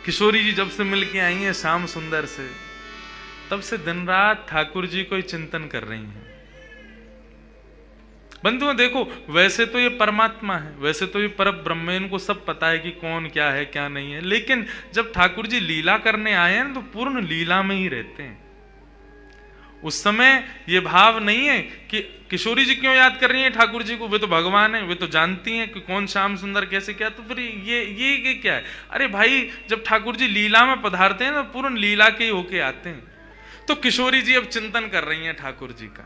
किशोरी जी जब से मिलके आई हैं श्याम सुंदर से, तब से दिन रात ठाकुर जी को ही चिंतन कर रही हैं। बंधुओं देखो, वैसे तो ये परमात्मा है, वैसे तो ये पर ब्रह्म है, इनको सब पता है कि कौन क्या है क्या नहीं है, लेकिन जब ठाकुर जी लीला करने आए हैं तो पूर्ण लीला में ही रहते हैं। उस समय ये भाव नहीं है कि किशोरी जी क्यों याद कर रही हैं ठाकुर जी को, वे तो भगवान है, वे तो जानती हैं कि कौन श्याम सुंदर कैसे क्या, तो फिर ये क्या है। अरे भाई, जब ठाकुर जी लीला में पधारते हैं तो पूर्ण लीला के ही होके आते हैं। तो किशोरी जी अब चिंतन कर रही हैं ठाकुर जी का,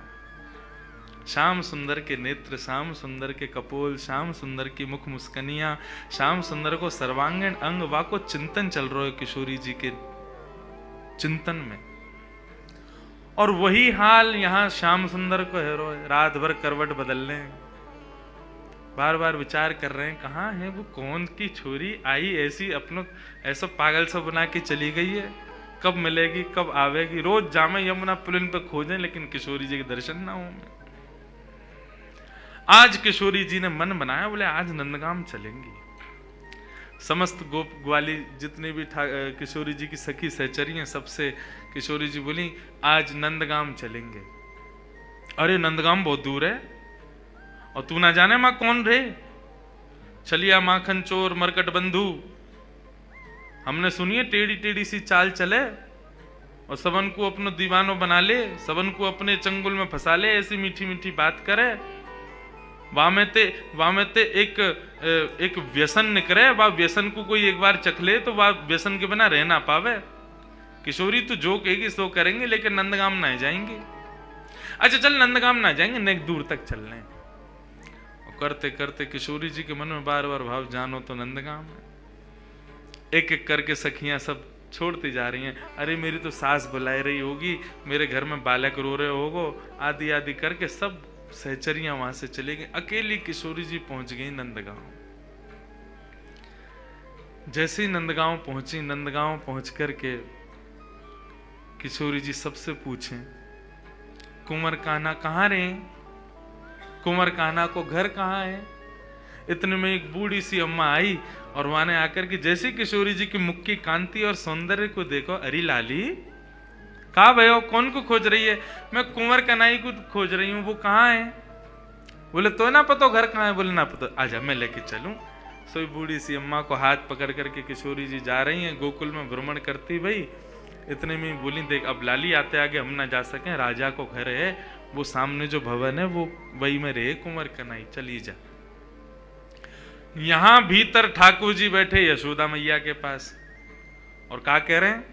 श्याम सुंदर के नेत्र, श्याम सुंदर के कपोल, श्याम सुंदर की मुख मुस्कनियां, श्याम सुंदर को सर्वांगीण अंग वाको चिंतन चल रहा है किशोरी जी के चिंतन में। और वही हाल यहां श्याम सुंदर को है, रात भर करवट बदल रहे हैं, बार बार विचार कर रहे हैं कहाँ है वो, कौन की छोरी आई ऐसी अपनों ऐसा पागल सा बना के चली गई है, कब मिलेगी कब आवेगी। रोज जामे यमुना पुलिन पे खोजें लेकिन किशोरी जी के दर्शन ना हो। आज किशोरी जी ने मन बनाया, बोले आज नंदगाम चलेंगी। समस्त गोप ग्वाली जितने भी किशोरी जी की सखी सहचरी हैं, सबसे किशोरी जी बोली आज नंदगाम चलेंगे। अरे नंदगाम बहुत दूर है, और तू ना जाने मां कौन रे, चलिया माखन चोर मरकट बंधु, हमने सुनिए टेढ़ी टेढ़ी सी चाल चले और सबन को अपनो दीवानो बना ले, सबन को अपने चंगुल में फंसा ले, ऐसी मीठी मीठी बात करे। वामेते एक व्यसन निकरे, वह व्यसन को कोई एक बार चख ले तो वह व्यसन के बिना रह ना पावे। किशोरी तू जो कहेगी सो करेंगे, लेकिन नंदगाम ना जाएंगे। अच्छा चल नंदगाम ना जाएंगे, नेक दूर तक चल रहे। और करते करते किशोरी जी के मन में बार बार भाव, जानो तो नंदगाम है। एक एक करके सखियां सब छोड़ती जा रही हैं। अरे मेरी तो सास बुलाई रही होगी, मेरे घर में बालक रो रहे होगो, आदि आदि करके सब सहचरियां वहां से चली गई। अकेली किशोरी जी पहुंच गई नंदगांव। जैसे ही नंदगांव पहुंची, नंदगांव पहुंच करके किशोरी जी सबसे पूछें कुंवर कान्हा कहाँ रहे, कुंवर कान्हा को घर कहाँ है। इतने में एक बूढ़ी सी अम्मा आई और वहां आकर के जैसे किशोरी जी की मुख की कांति और सौंदर्य को देखो, अरे लाली कहा भयो, कौन को खोज रही है। मैं कुंवर कन्हई को खोज रही हूँ, वो कहाँ है। बोले तो ना पता घर कहाँ है। बोले ना पता, आजा मैं लेके चलूं। सोई बूढ़ी सी अम्मा को हाथ पकड़ करके किशोरी जी जा रही हैं, गोकुल में भ्रमण करती भाई। इतने में बोली देख अब लाली आते आगे हम ना जा सकें, राजा को घर है, वो सामने जो भवन है वो वही में रहे कुंवर कन्हई, चली जा। यहां भीतर ठाकुर जी बैठे यशोदा मैया के पास, और क्या कह रहे हैं,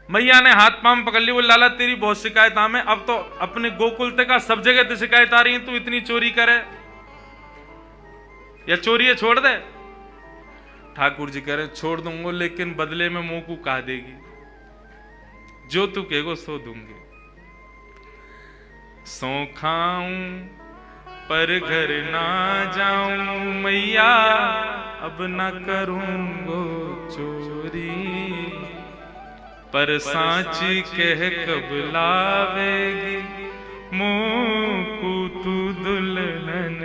मैया ने हाथ पांव पकड़ ली। वो लाला तेरी बहुत शिकायत हमें, अब तो अपने गोकुल तक का सब जगह तो शिकायत आ रही है, तू इतनी चोरी करे या चोरी छोड़ दे। ठाकुर जी कह रहे छोड़ दूंगा, लेकिन बदले में मुंह को कहा देगी, जो तू कहेगो सो दूंगी। सो खाऊं पर घर ना जाऊं मैया, अब ना करूंगो चोरी, पर सांची कह कब लावेगी, मुंह को तू दुल्हन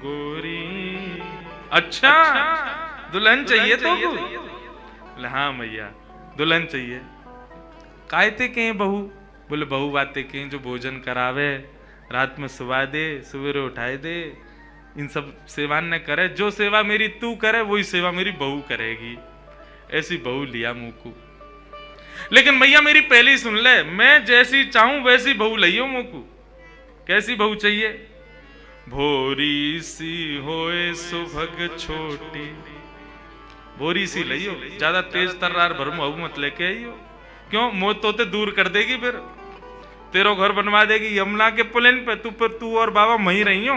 गोरी। अच्छा दुल्हन चाहिए तो बोले हाँ मैया दुल्हन चाहिए। कायते कहीं बहू, बोले बहू बातें कहीं जो भोजन करावे, रात में सुवा दे, सवेरे उठाए दे, इन सब सेवा न करे। जो सेवा मेरी तू करे वही सेवा मेरी बहू करेगी। ऐसी बहू लिया मुंह को। लेकिन मैया मेरी पहले ही सुन ले, मैं जैसी चाहूं वैसी बहू लियो मुंह को। कैसी बहू चाहिए, भोरी सी होए सुभग छोटी, भोरी सी लियो, ज्यादा तेज तर्रार भरमू मत लेके आइयो। क्यों, मोह तोते दूर कर देगी, फिर तेरो घर बनवा देगी यमुना के पुलिन पे, तू और बाबा वहीं रही हो,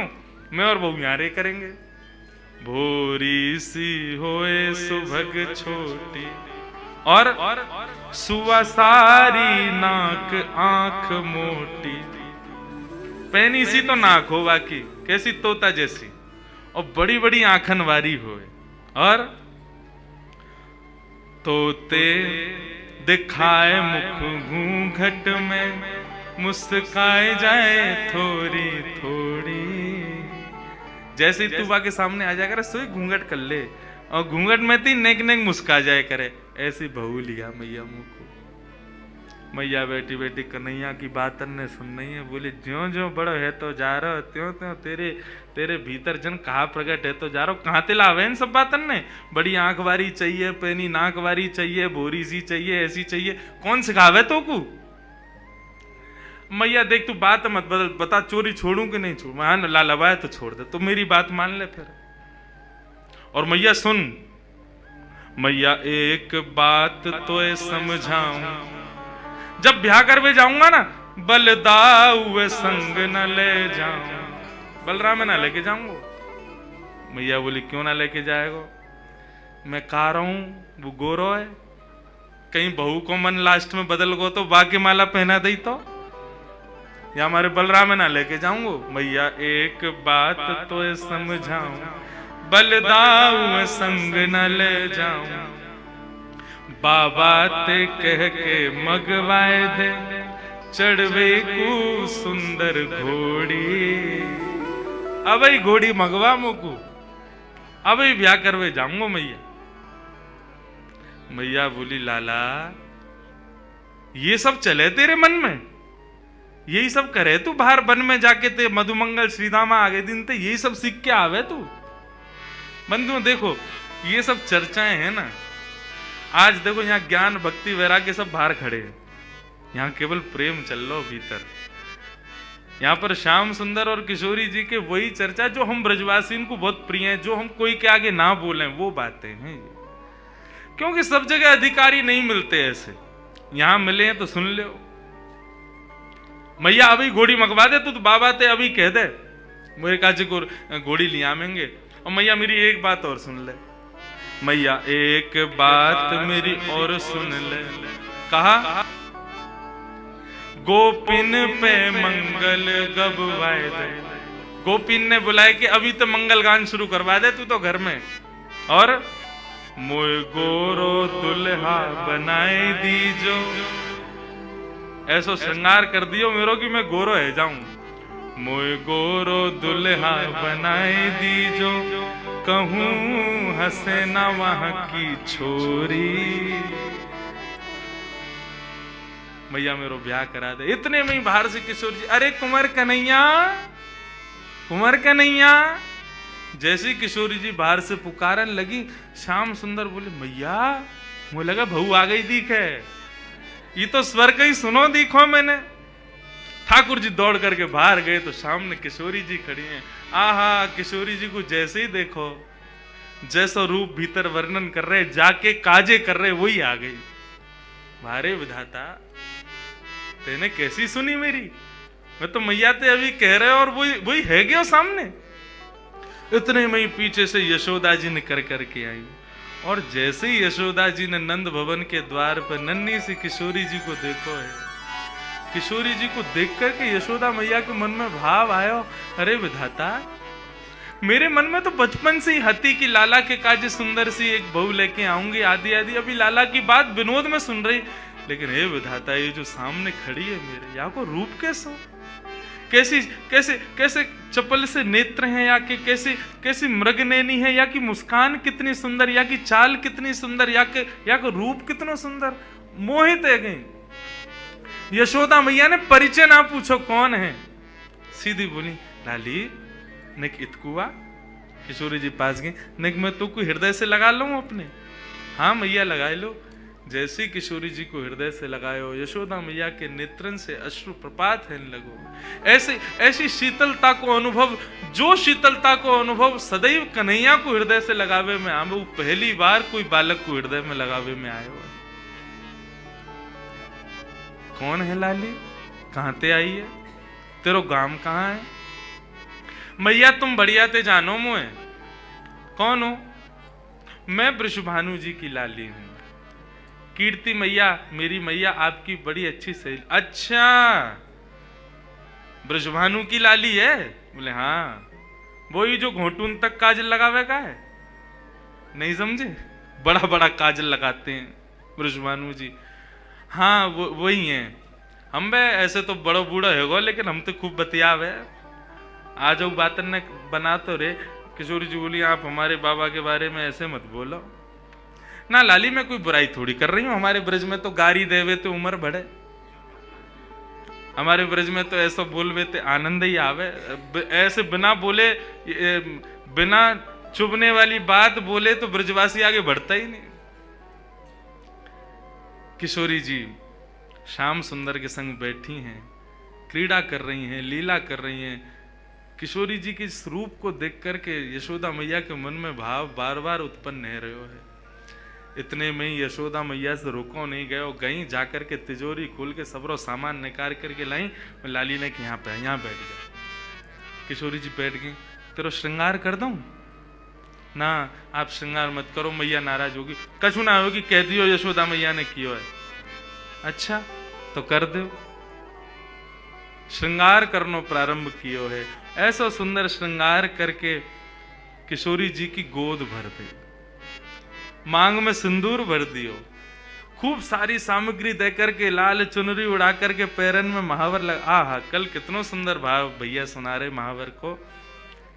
मैं और बहू यहाँ रे करेंगे। भोरी सी होए सुभग छोटी, और सुवा सारी नाक आंख मोटी। पैनी सी तो नाक हो बाकी, कैसी तोता जैसी, और बड़ी बड़ी आंखन वारी हो, और तोते दिखाए मुख घूंघट में, मुस्काए जाए थोड़ी थोड़ी। जैसे ही तू के सामने आ जाकर सोई घूंघट कर ले, और घूंघट में थी नेक नेक मुस्का जाए करे, ऐसी बहू लिया मैया मुँह को। मैया बैठी बैठी कन्हैया की बात ने सुन नहीं है, बोले ज्यों ज्यों बड़ो है तो जा रहा त्यों त्यों तेरे भीतर जन कहा प्रकट है तो जा रहा। कहाँ ते लावे इन सब बातन ने? बड़ी आंख वारी चाहिए, पैनी नाक वारी चाहिए, बोरी सी चाहिए, ऐसी चाहिए, कौन सिखावे तो को? मैया देख तू बात मत बदल, बता चोरी छोड़ू कि नहीं छोड़ू? हाँ लालवाए तो छोड़ दे, तो मेरी बात मान ले फिर। और मैया सुन, मैया एक बात तो समझाऊं, जब ब्याह करवे जाऊंगा ना बलदाऊ संग न ले जाऊं, बलराम ना लेके जाऊंगा। मैया बोली क्यों ना लेके जाएगा? मैं कह रहा हूं वो गोरो है, कहीं बहू को मन लास्ट में बदल गो तो बाकी माला पहना दई तो, या हमारे बलराम ना लेके जाऊंगा। मैया एक बात तो समझाऊं, बलदाऊ संग न ले जाऊं, बाबा ते कह के मगवाए दे चढ़वे को सुंदर घोड़ी। अब घोड़ी मगवा मोकू, अब ब्याह करवे जाऊंगा मैया। मैया बोली लाला ये सब चले तेरे मन में, यही सब करे तू बाहर वन में जाके ते मधुमंगल श्रीदामा आगे दिन ते यही सब सीख के आवे तू? बंधु देखो ये सब चर्चाएं हैं ना, आज देखो यहाँ ज्ञान भक्ति वैराग्य सब बाहर खड़े हैं, यहाँ केवल प्रेम चल रहा भीतर। यहाँ पर श्याम सुंदर और किशोरी जी के वही चर्चा जो हम ब्रजवासी को बहुत प्रिय है, जो हम कोई के आगे ना बोलें वो बातें हैं। क्योंकि सब जगह अधिकारी नहीं मिलते ऐसे, यहाँ मिले हैं तो सुन लो। मैया अभी घोड़ी मंगवा दे, तू तो बाबा ते अभी कह दे मेरे काजी को घोड़ी ले आवेंगे। और मैया मेरी एक बात और सुन ले, मैया एक बात मेरी और सुन ले। कहा गोपिन पे मंगल गबवाए दे। गोपिन ने बुलाए कि अभी तो मंगल गान शुरू करवा दे तू तो घर में, और मोय गोरो दुल्हा बनाए दीजो, ऐसो श्रृंगार कर दियो मेरो कि मैं गोरो है जाऊं। मोय गोरो दुल्हा बनाए दीजो, कहूं हंसे ना वहां की छोरी। मैया मेरो ब्याह करा दे। इतने में ही बाहर से किशोर जी, अरे कुंवर कन्हैया, कुंवर कन्हैया। जैसे किशोरी जी बाहर से पुकारन लगी, श्याम सुंदर बोले मैया मुझे लगा बहू आ गई दिखे, ये तो स्वर का ही सुनो दिखो मैंने। ठाकुर जी दौड़ करके बाहर गए तो सामने किशोरी जी खड़ी हैं। आहा, किशोरी जी को जैसे ही देखो, जैसा रूप भीतर वर्णन कर रहे, जाके काजे कर रहे, वही आ गई। भारे विधाता तेने कैसी सुनी मेरी? मैं तो मैया ते अभी कह रहे और वही है गया सामने। इतने में ही पीछे से यशोदा जी निकल करके आई, और जैसे ही यशोदा जी ने नंद भवन के द्वार पर नन्ही सी किशोरी जी को देखो है, किशोरी जी को देख करके यशोदा मैया के मन में भाव आयो, अरे विधाता मेरे मन में तो बचपन से ही हती कि लाला के काजे सुंदर सी एक बहू लेके आऊंगी आदि आदि। अभी लाला की बात विनोद में सुन रही, लेकिन हे विधाता ये जो सामने खड़ी है मेरे, या को रूप कैसो, कैसी कैसे कैसे चपल से नेत्र हैं, या कि कैसी मृगनैनी है, या कि मुस्कान कितनी सुंदर, या कि चाल कितनी सुंदर, या कि रूप कितना सुंदर। मोहित है गई। यशोदा मैया ने परिचय ना पूछो कौन है, सीधी बोली लाली निक इतकुआ। किशोरी जी पास गई, निक मैं तो कोई हृदय से लगा लूं अपने। हाँ मैया लगाए लो। जैसी किशोरी जी को हृदय से लगायो, यशोदा मैया के नेत्रन से अश्रु प्रपात है लगो। ऐसी शीतलता को अनुभव, जो शीतलता को अनुभव सदैव कन्हैया को हृदय से लगावे में आवे, वो पहली बार कोई बालक को हृदय में लगावे में आयो है। कौन है लाली, कहां ते आई है, तेरो गांव कहां है? मैया तुम बढ़िया ते जानो मुझे। कौन हो? मैं वृषभानु जी की लाली हूं। कीर्ति मैया, मेरी मैया आपकी बड़ी अच्छी सहेली। अच्छा, वृषभानु की लाली है? बोले हाँ, वही जो घोटून तक काजल लगावे का है। नहीं समझे, बड़ा बड़ा काजल लगाते हैं वृषभानु जी। हाँ वही है। हम बे ऐसे तो बड़ो बूढ़ा है, लेकिन हम तो खूब बतियावे। आ जाओ बातन ने बना तो रे, किशोरी जी बोली आप हमारे बाबा के बारे में ऐसे मत बोलो ना लाली, मैं कोई बुराई थोड़ी कर रही हूं, हमारे ब्रज में तो गारी देवे तो उम्र बढ़े, हमारे ब्रज में तो ऐसा बोलवे ते आनंद ही आवे, ऐसे बिना बोले बिना चुभने वाली बात बोले तो ब्रजवासी आगे बढ़ता ही नहीं। किशोरी जी श्याम सुंदर के संग बैठी हैं, क्रीड़ा कर रही हैं, लीला कर रही हैं। किशोरी जी के इस रूप को देख करके यशोदा मैया के मन में भाव बार बार उत्पन्न हो रहे है। इतने में ही यशोदा मैया से रोको नहीं गए, गई जाकर के तिजोरी खोल के सबरो सामान निकाल करके लाई। लाली ने कि यहाँ बैठ जा। किशोरी जी बैठ गई। तेरो श्रृंगार कर दूं? ना आप श्रृंगार मत करो, मैया नाराज होगी। कछु ना होगी, कह दियो यशोदा मैया ने कियो है। अच्छा तो कर दो। श्रृंगार करनो प्रारंभ कियो है। ऐसा सुंदर श्रृंगार करके किशोरी जी की गोद भर दी, मांग में सिंदूर भर दियो, खूब सारी सामग्री देकर के लाल चुनरी उड़ा करके पैरन में महावर लगा। आहा, कल कितनो सुंदर भाव भैया सुना रहे महावर को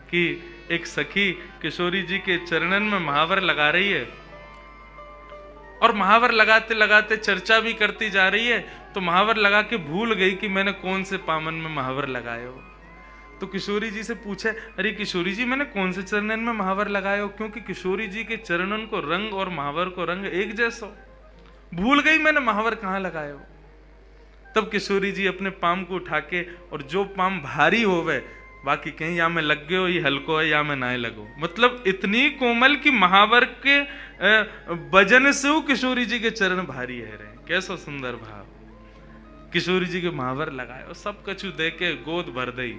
कि एक सखी किशोरी जी के चरणन में महावर लगा रही है और महावर लगाते लगाते चर्चा भी करती जा रही है। तो महावर लगा के भूल गई कि मैंने कौन से पामन में महावर लगाए हो। तो किशोरी जी से पूछे, अरे किशोरी जी मैंने कौन से चरणन में महावर लगाए हो? क्योंकि किशोरी जी के चरणन को रंग और महावर को रंग एक जैसा, भूल गई मैंने महावर कहाँ लगाए हो। तब किशोरी जी अपने पाम को उठा के, और जो पाम भारी होवे बाकी कहीं या में लग गए हो, ये हल्को है या में ना लगो, मतलब इतनी कोमल कि महावर के वजन से वो किशोरी जी के चरण भारी है रहे। कैसा सुंदर भाव। किशोरी जी के महावर लगाए और सब कछु दे के गोद भर दई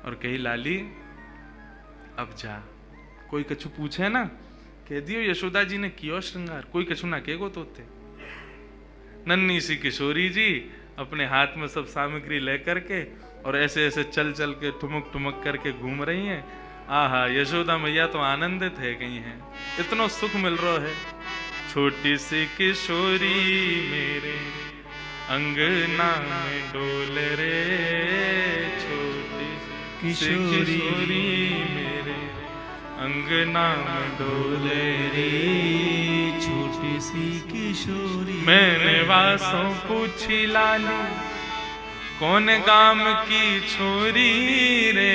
और कही लाली अब जा। कोई कछु पूछे ना कह दियो यशोदा जी ने कियो श्रृंगार, कोई कछु ना कहेगो तोते। नन्ही सी किशोरी जी अपने हाथ में सब सामग्री लेकर के और ऐसे ऐसे चल चल के ठुमक ठुमक करके घूम रही हैं। आहा, यशोदा मैया तो आनंदित है गई हैं, इतना सुख मिल रहा है। छोटी सी किशोरी मेरे अंगना में डोल रे, छोटी किशोरी मेरे अंगना में डोल रे, छोटी सी किशोरी। मैंने वासों पूछी लाली कौन गाम की छोरी रे,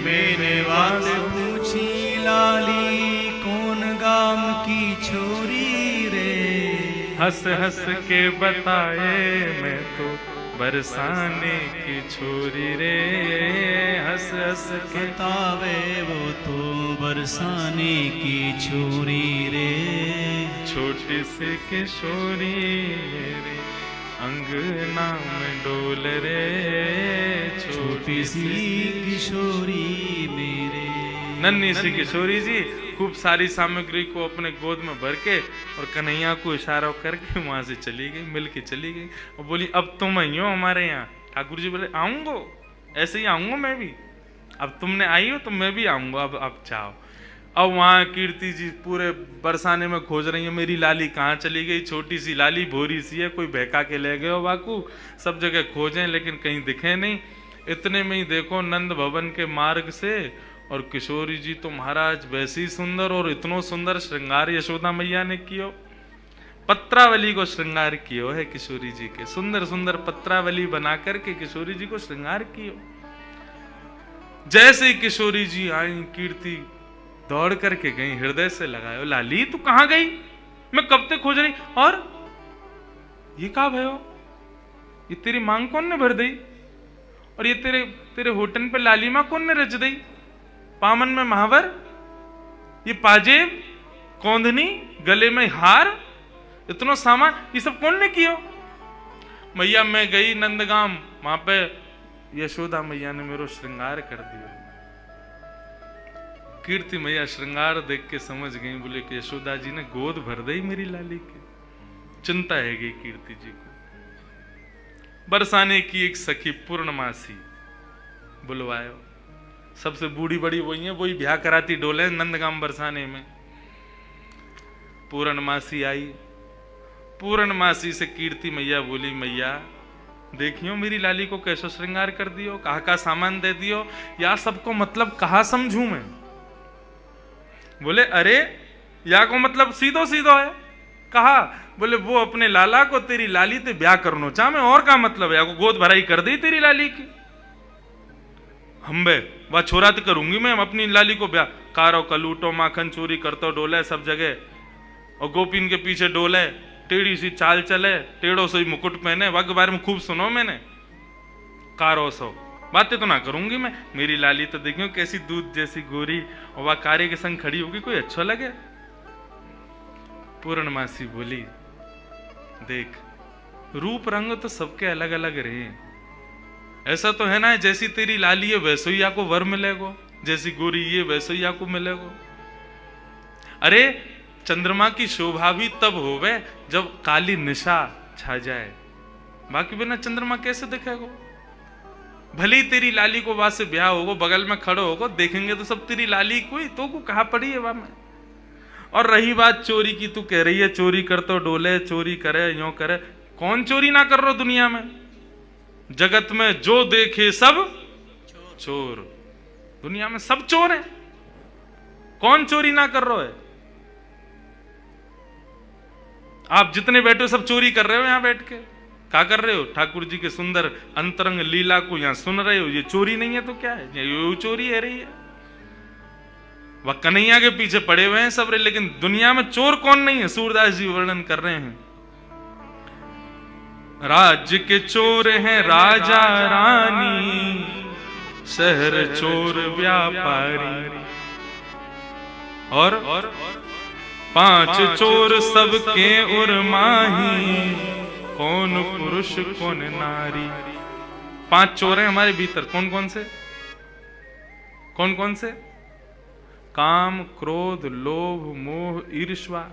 मैंने वासों पूछी लाली कौन गाम की छोरी रे। हंस हंस के बताए मैं तो बरसाने की छोरी रे, हंस हंस के बतावे वो तो बरसाने की छोरी रे। छोटी सी किशोरी मेरे अंगना में डोल रे, छोटी सी किशोरी मेरे। नन्ही सी किशोरी जी खूब सारी सामग्री को अपने गोद में भर के और कन्हैया को इशारा करके वहां से चली गई, मिल के चली गई और बोली अब तुम आई हो हमारे यहाँ। ठाकुर जी बोले आऊंगो, ऐसे ही आऊंगा मैं भी, अब तुमने आई हो तो मैं भी आऊंगा, अब जाओ। अब वहां कीर्ति जी पूरे बरसाने में खोज रही है, मेरी लाली कहाँ चली गई। छोटी सी लाली भोरी सी है, कोई बहका के ले गए हो बाकू, सब जगह खोजें लेकिन कहीं दिखे नहीं। इतने में ही देखो नंद भवन के मार्ग से, और किशोरी जी तो महाराज वैसी सुंदर और इतनो सुंदर श्रृंगार यशोदा मैया ने कियो। पत्रावली को श्रृंगार कियो है किशोरी जी के, सुंदर सुंदर पत्रावली बना करके किशोरी जी को श्रृंगार कियो। जैसे ही किशोरी जी आई कीर्ति दौड़ करके गई, हृदय से लगायो, लाली तू कहां गई, मैं कब तक खोज रही। और ये कहा भयो, ये तेरी मांग कौन ने भर दी, और ये तेरे होटन पे लाली मां कौन ने रच दी, पामन में महावर, ये पाजेब, कौंधनी, गले में हार, इतना सामान, ये सब कौन ने कियो। मैया मैं गई नंदगाम, वहां पे यशोदा मैया ने मेरा श्रृंगार कर दिया। कीर्ति मैया श्रृंगार देख के समझ गई, बोले कि यशोदा जी ने गोद भर दी मेरी लाली की। चिंता है गई कीर्ति जी को। बरसाने की एक सखी पूर्णमासी बुलवायो, सबसे बूढ़ी बड़ी वही है, वही ब्याह कराती डोले नंदगाम बरसाने में। पूर्णमासी आई, पूर्णमासी से कीर्ति मैया बोली, मैया देखियो मेरी लाली को कैसो श्रृंगार कर दियो, कहा का सामान दे दियो, या सबको मतलब कहा समझू मैं? बोले अरे या को मतलब सीधो सीधो है। कहा बोले वो अपने लाला को तेरी लाली ते ब्याह करनो चाह में, और का मतलब है, या को गोद भराई कर दी तेरी लाली की। हम्बे वह छोरा तो करूंगी मैं अपनी लाली को ब्याह। कारो कलूटो माखन चोरी करतो डोले सब जगह, और गोपीन के पीछे डोले, टेढ़ी सी चाल चले, टेढ़ो से मुकुट पहने, वह के बारे में खूब सुनो मैंने। कारो सो बातें तो ना करूंगी मैं, मेरी लाली तो देखियो कैसी दूध जैसी गोरी, और वह कार्य के संग खड़ी होगी, कोई अच्छा लगे? पूर्णमासी बोली देख रूप रंग तो सबके अलग अलग रहे, ऐसा तो है ना जैसी तेरी लाली है वैसे ही आपको वर मिलेगो, जैसी गोरी ये वैसे ही आपको मिलेगो। अरे चंद्रमा की शोभा भी तब होवे जब काली निशा छा जाए, बाकी बिना चंद्रमा कैसे दिखेगो? भले ही तेरी लाली को वहां से ब्याह होगो, बगल में खड़ो होगो, देखेंगे तो सब तेरी लाली कोई तो को कहा पड़ी है वहां में। और रही बात चोरी की, तू कह रही है चोरी कर तो डोले, चोरी करे यो करे, कौन चोरी ना कर रहा दुनिया में? जगत में जो देखे सब चोर, दुनिया में सब चोर हैं, कौन चोरी ना कर रहा है? आप जितने बैठे हो सब चोरी कर रहे हो, यहां बैठ के क्या कर रहे हो? ठाकुर जी के सुंदर अंतरंग लीला को यहां सुन रहे हो, ये चोरी नहीं है तो क्या है? ये चोरी है रही है। वह कन्हैया के पीछे पड़े हुए हैं सब, लेकिन दुनिया में चोर कौन नहीं है? सूरदास जी वर्णन कर रहे हैं, राज्य के चोर हैं राजा रानी, शहर चोर व्यापारी, और 5 चोर सबके उर्माही, कौन पुरुष कौन नारी। 5 चोर हैं हमारे भीतर, कौन कौन से? कौन कौन से? काम, क्रोध, लोभ, मोह, ईर्ष्या,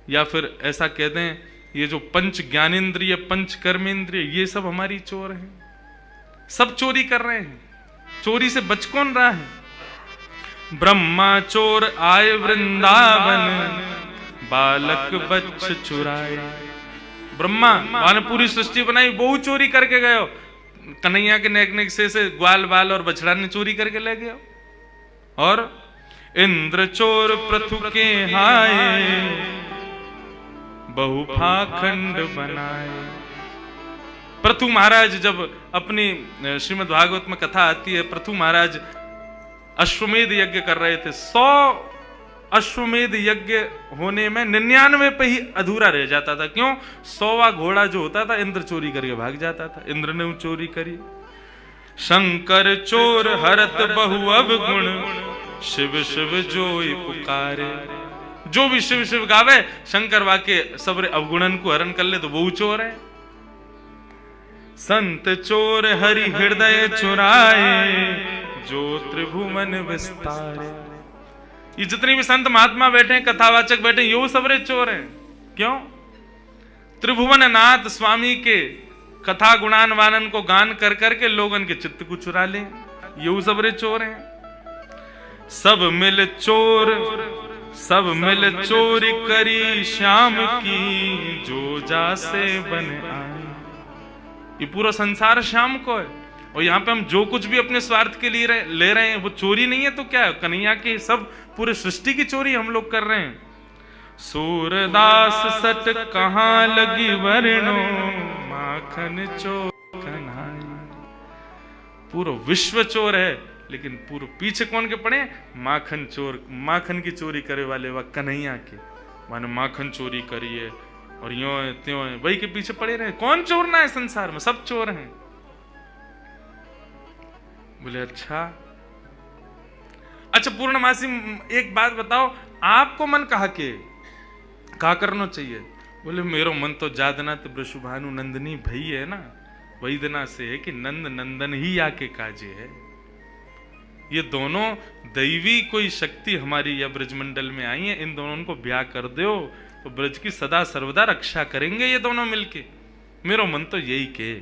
या फिर ऐसा कह दें ये जो पंच ज्ञानेंद्रिय, पंच कर्मेंद्रिय, ये सब हमारी चोर हैं। सब चोरी कर रहे हैं, चोरी से बच कौन रहा है? ब्रह्मा चोर आए वृंदावन, बालक बच्च चुराए। ब्रह्मा वहां पूरी सृष्टि बनाई, वो चोरी करके गए हो। कन्हैया के नेक नेक से ग्वाल बाल और बछड़ा ने चोरी करके ले गया। और इंद्र चोर पृथु के हाय, बहु पाखंड बनाए। पृथु महाराज जब अपनी श्रीमद् भागवत में कथा आती है, पृथु महाराज अश्वमेध यज्ञ कर रहे थे। 100 अश्वमेध यज्ञ होने में 99 पे ही अधूरा रह जाता था। क्यों? 100वां घोड़ा जो होता था इंद्र चोरी करके भाग जाता था। इंद्र ने चोरी करी। शंकर चोर हरत बहु अवगुण, शिव शिव जोई पुकारे। जो भी शिव शिव गावे, शंकर वाके सबरे अवगुणन को हरण कर ले तो वो चोर है। संत चोर हरि हृदय चुराए, जो त्रिभुवन विस्तारे। ये जितने भी संत महात्मा बैठे हैं, कथावाचक बैठे हैं, यो सबरे चोर हैं। क्यों? त्रिभुवन नाथ स्वामी के कथा गुणान वानन को गान कर करके लोगन के चित्त को चुरा ले, यो सबरे चोर हैं। सब मिल चोर, सब मिल चोरी करी श्याम की, जो जासे बन आए। ये पूरा संसार श्याम को है, और यहाँ पे हम जो कुछ भी अपने स्वार्थ के लिए ले रहे हैं वो चोरी नहीं है तो क्या है? कन्हैया की सब पूरे सृष्टि की चोरी हम लोग कर रहे हैं। सूरदास सट कहाँ लगी वर्णो, माखन चोर कन्हैया। पूरा विश्व चोर है, लेकिन पूरे पीछे कौन के पड़े? माखन चोर। माखन की चोरी करे वाले वह कन्हैया के, माने माखन चोरी करिए और यो है त्यों है, वही के पीछे पड़े रहे। कौन चोर ना है संसार में? सब चोर हैं। बोले अच्छा पूर्णमासी एक बात बताओ, आपको मन कहा करना चाहिए? बोले मेरो मन तो जादनाथ वृषभानु नंदनी भई है ना, वही दिना से है कि नंद नंदन ही आके काजे है। ये दोनों दैवी कोई शक्ति हमारी या ब्रजमंडल में आई है, इन दोनों को ब्याह कर दो तो ब्रज की सदा सर्वदा रक्षा करेंगे ये दोनों मिलके। मेरो मन तो यही के।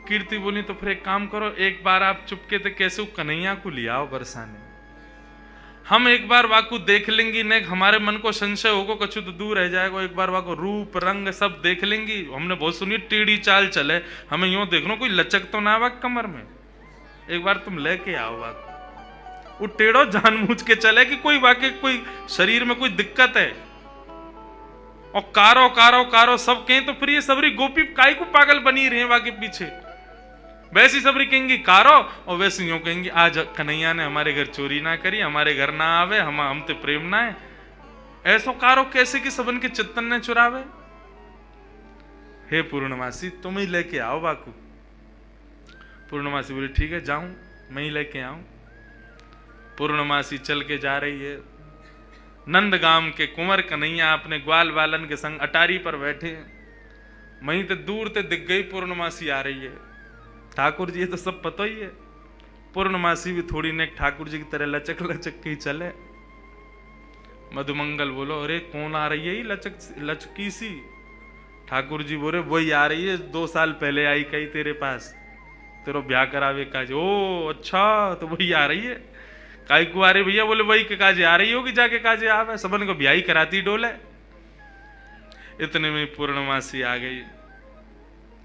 कीर्ति बोली तो फिर एक काम करो, एक बार आप चुपके थे कैसे कन्हैया को ले आओ बरसाने। हम एक बार वाकु देख लेंगी ने हमारे मन को संशय होगा कछु तो दूर रह जाएगा। एक बार वाको रूप रंग सब देख लेंगी। हमने बहुत सुनी टेढ़ी चाल चले, हमें यूं देख लो कोई लचक तो ना वाक कमर में। एक बार तुम लेके आओ वाक वो टेढ़ो जानबूझ के चले कि कोई वाकई कोई शरीर में कोई दिक्कत है। और कारो कारो कारो सब कहें तो फिर ये सबरी गोपी काय को पागल बनी रहे वाके पीछे। वैसी सबरी कहेंगी कारो और वैसे यूं कहेंगी आज कन्हैया ने हमारे घर चोरी ना करी, हमारे घर ना आवे, हम ते प्रेम ना है। ऐसो कारो कैसे कि सबन के चित्तन ने चुरावे। हे पूर्णमासी तुम ही लेके आओ बाकू। पूर्णमासी बोली ठीक है जाऊं, मैं ही लेके आऊं। पूर्णमासी चल के जा रही है। नंदगाम के कुंवर कन्हैया अपने ग्वाल बालन के संग अटारी पर बैठे। वहीं ते दूर ते दिख गई पूर्णमासी आ रही है। ठाकुर जी ये तो सब पता ही है। पूर्णमासी भी थोड़ी ने ठाकुर जी की तरह लचक लचक के ही चले। मधुमंगल बोलो अरे कौन आ रही है ये लचकी सी। ठाकुर जी बोले वही आ रही है 2 साल पहले आई कही तेरे पास, तेरो ब्याह करावे काज। ओ अच्छा तो वही आ रही है। काई को आ रही भैया? बोले वही के काजे आ रही होगी, जाके काजे आवे, सबन को ब्याही कराती डोले। इतने में पूर्णमासी आ गई।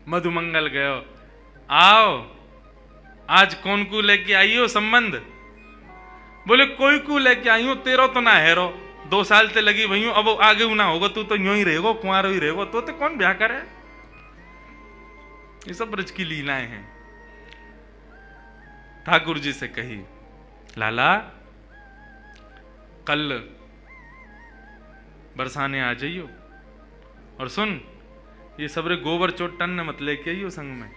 मधुमंगल गयो आओ आज कौन को लेके आई हो संबंध? बोले कोई को लेके आई हूं, तेरो तो ना हेरो, 2 साल ते लगी भई अब आगे ना होगा, तू तो यूं ही रहेगो, कुंवारो ही रहेगो, तो कौन ब्याह करे। ये सब ब्रज की लीलाएं हैं। ठाकुर जी से कही लाला कल बरसाने आ जाइयो और सुन ये सबरे गोबर चोटन ने मत लेके आइयो संग में।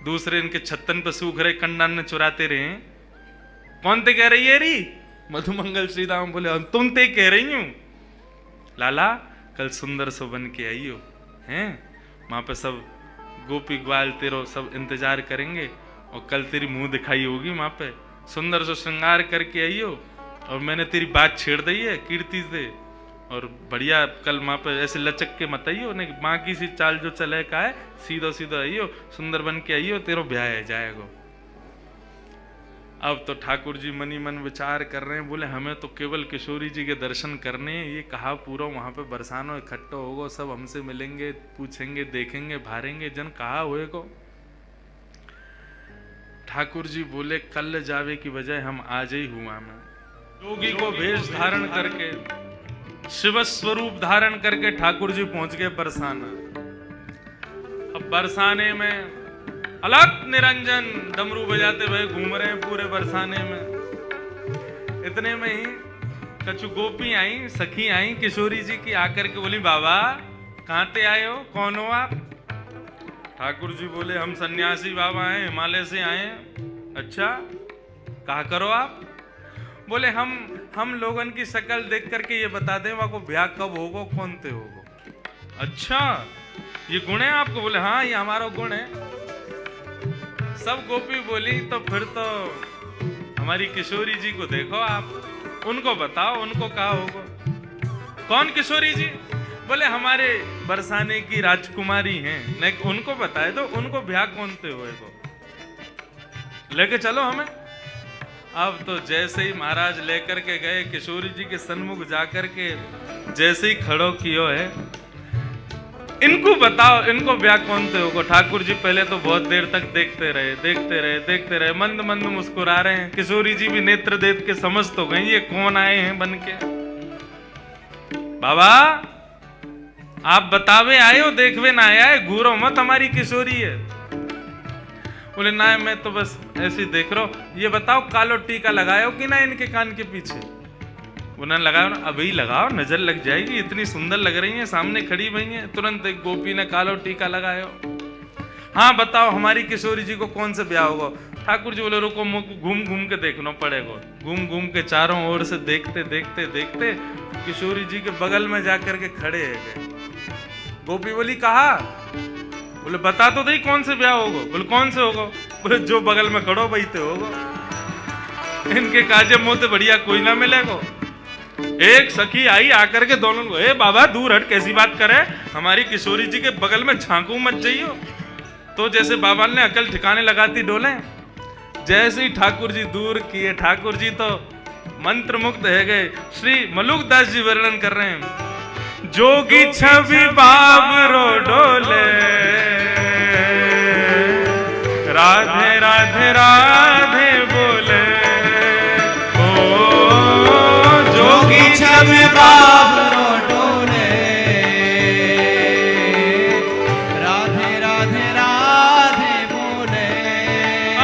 दूसरे इनके छत्तन पे सूख रहे कंडन ने चुराते रहे। कौन ते कह रही है री? मधुमंगल श्रीराम बोले तुम ते कह रही हूं। लाला कल सुंदर सो बन के आइयो हैं, वहां पे सब गोपी ग्वाल तेरो सब इंतजार करेंगे और कल तेरी मुंह दिखाई होगी वहां पे। सुंदर सो श्रृंगार करके आइयो और मैंने तेरी बात छेड़ दी है कीर्ति से और बढ़िया कल वहां पे ऐसे लचक के मत आइयो, नहीं माँ की सी चाल जो चले का है सीधो सीधो आइयो, सुंदर बन के आइयो, तेरो ब्याह है जाएगा। अब तो ठाकुर जी मनी मन विचार कर रहे हैं। बोले हमें तो केवल किशोरी जी के दर्शन करने हैं। ये कहा पूरा वहां पे बरसानो इकट्ठा होगा, सब हमसे मिलेंगे, पूछेंगे, देखेंगे, भारेंगे, जन कहा हुए को। ठाकुर जी बोले कल जावे की बजाय हम आज ही हुआ में। योगी को भेष धारण करके शिव स्वरूप धारण करके ठाकुर जी पहुंच गए बरसाना। अब बरसाने में अलग निरंजन डमरू बजाते हुए घूम रहे हैं पूरे बरसाने में। इतने में ही कछु गोपी आई, सखी आई किशोरी जी की, आकर के बोली बाबा कहां ते आए हो, कौन हो आप? ठाकुर जी बोले हम सन्यासी बाबा हैं, हिमालय से आए हैं। अच्छा कहा करो आप? बोले हम लोगन की शक्ल देख करके ये बता दें वहां को ब्याह कब होगो, कौन ते होगो। अच्छा ये गुण है आपको? बोले हाँ ये हमारा गुण है। सब गोपी बोली तो फिर तो हमारी किशोरी जी को देखो आप, उनको बताओ उनको कहा होगा। कौन किशोरी जी? बोले हमारे बरसाने की राजकुमारी हैं, नहीं उनको बताए तो उनको ब्याह कौन ते हुए को लेके चलो हमें। अब तो जैसे ही महाराज लेकर के गए किशोरी जी के सन्मुख जाकर के जैसे ही खड़ो कियो है, इनको बताओ इनको ब्याह कौन थे होगा। ठाकुर जी पहले तो बहुत देर तक देखते रहे, मंद मंद मुस्कुरा रहे हैं। किशोरी जी भी नेत्र देख के समझ तो गई ये कौन आए हैं बन के। बाबा आप बतावे आए हो, देखवे ना आया है, घूरो मत हमारी किशोरी है। बोले ना मैं तो बस ऐसे ही देख रहा हूं। ये बताओ कालो टीका लगाओ कि ना इनके कान के पीछे? उन्होंने लगाओ ना, अभी लगाओ नजर लग जाएगी, इतनी सुंदर लग रही है, सामने खड़ी हुई है। तुरंत एक गोपी ने कालो टीका लगायो। हाँ बताओ हमारी किशोरी जी को कौन से ब्याह होगा? ठाकुर जी बोले रुको घूम घूम के देखना पड़ेगा। घूम घूम के चारों ओर से देखते देखते देखते किशोरी जी के बगल में जाकर के खड़े है। गोपी बोली कहा? बोले बता तो दे कौन से ब्याह होगा। बोले कौन से होगा? बोले जो बगल में खड़ो वही तो होगा। इनके काजे मुंह बढ़िया कोई ना मिलेगा। एक सखी आई आकर के दोनों को, ए बाबा दूर हट, कैसी बात करे, हमारी किशोरी जी के बगल में झांकू मत जाइयो। तो जैसे बाबा ने अकल ठिकाने लगाती डोले, जैसे ही ठाकुर जी दूर किए, ठाकुर जी तो मंत्र मुग्ध है गए। श्री मलुकदास जी वर्णन कर रहे हैं, जोगी छवि बाबरो डोले, राधे राधे राधे बोले। ओ जोगी छवि बाबरो डोले, राधे राधे राधे बोले।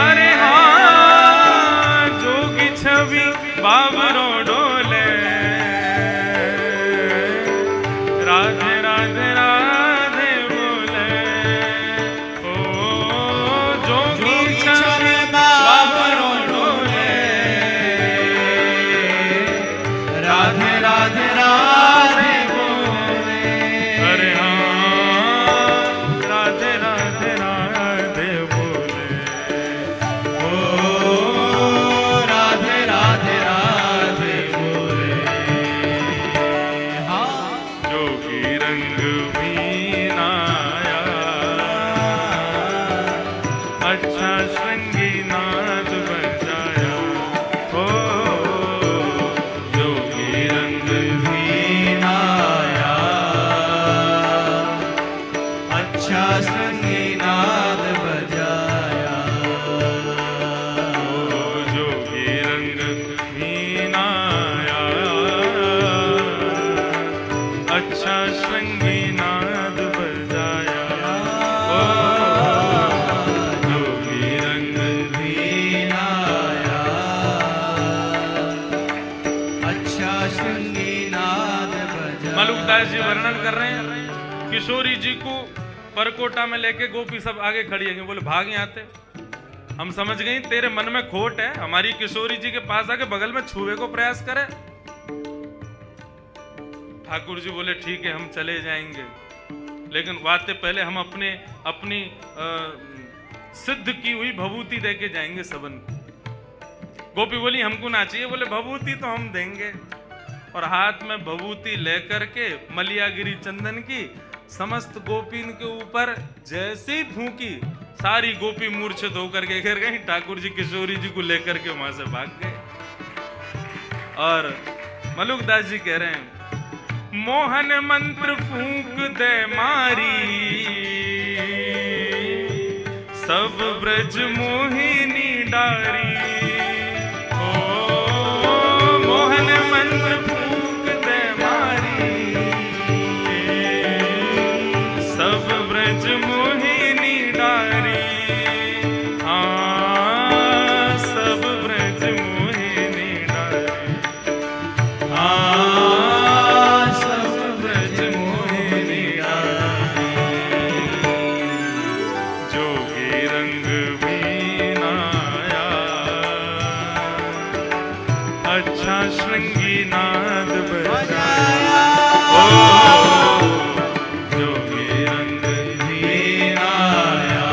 अरे हाँ, जोगी छवि बाबरो डोले, राधे राधे राधे बोले। ओ जोगी छवि बाबरो डोले, राधे राधे राधे बोले। अरे हाँ, राधे राधे राधे बोले। ओ राधे राधे राधे बोले। हाँ जोगी रंग मीनाया, अच्छा श्रृंगी नाद बजाया। ओ जोगी रंग मीनाया, अच्छा संगीनाद बजाया। ओ जोगी रंग मीनाया, अच्छा श्रृंगी नाद बजाया। ओ जोगी रंग मीनाया, अच्छा संगीनाद बजाया। मलुकदास जी वर्णन कर रहे हैं, किशोरी जी को परकोटा में लेके गोपी सब आगे खड़ी है, बोले भाग यहाँ आते। हम समझ गए तेरे मन में खोट है, हमारी किशोरी जी के पास आके बगल में छुए को प्रयास करे। ठाकुर जी बोले ठीक है हम चले जाएंगे, लेकिन वाते पहले हम अपनी सिद्ध की हुई भभूति देके जाएंगे सबन को। गोपी बोली हमको ना चाहिए, बोले भभूति तो हम देंगे। और हाथ में भभूति लेकर के मलियागिरी चंदन की समस्त गोपीन के ऊपर जैसे ही फूंकी, सारी गोपी मूर्छित होकर के गिर गई। ठाकुर जी किशोरी जी को लेकर के वहां से भाग गए। और मलुकदास जी कह रहे हैं, मोहन मंत्र फूंक दे मारी, सब ब्रज मोहिनी डारी। ओ मोहन मंत्र फूंक दे मारी, सब ब्रज मोहिनी डारी। हाँ सब ब्रज मोहिनी डारी। हाँ सब ब्रज मोहिनी डारी। जोगी रंग मीनाया, अच्छा श्रृंगी नाद बजाया। ओ जोगी रंग मीनाया,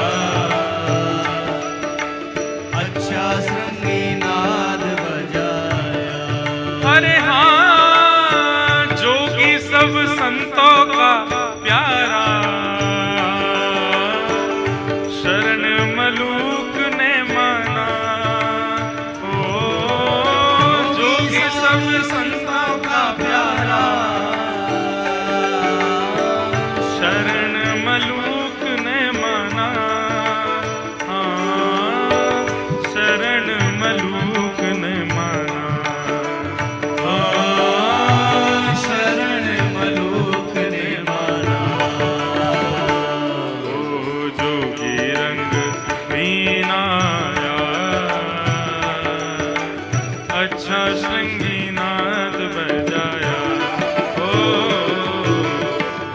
अच्छा संगीनाद बजाया। अरे हाँ, जोगी सब संतों का प्यारा, शरण मलूक ने माना। ओ जोगी सब संतों का प्यारा, शरण मलूक ने माना। हाँ शरण मलूक ने माना। हाँ शरण मलूक ने माना। ओ जोगी रंग मीनाया, अच्छा श्रृंगी नाद बजाया। ओ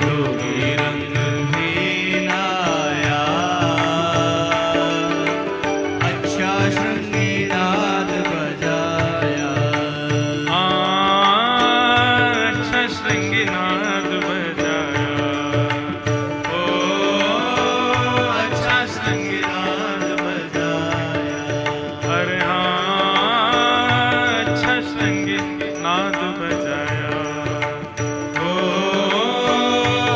जोगी रंग मीनाया, अच्छा संगीनाद बजाया। अच्छा श्रृंगी नाद बजाया। ओ अच्छा श्रृंगी नाद बजाया। अरे हाँ अच्छा श्रृंगी नाद बजाया। ओ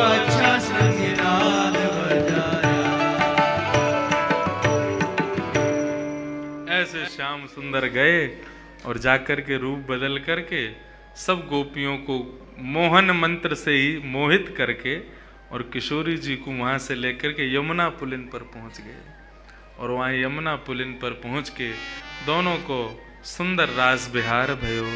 अच्छा संगीनाद बजाया। ऐसे श्याम सुंदर गए और जाकर के रूप बदल करके सब गोपियों को मोहन मंत्र से ही मोहित करके और किशोरी जी को वहाँ से लेकर के यमुना पुलिन पर पहुँच गए। और वहाँ यमुना पुलिन पर पहुँच के दोनों को सुंदर रास विहार भयो।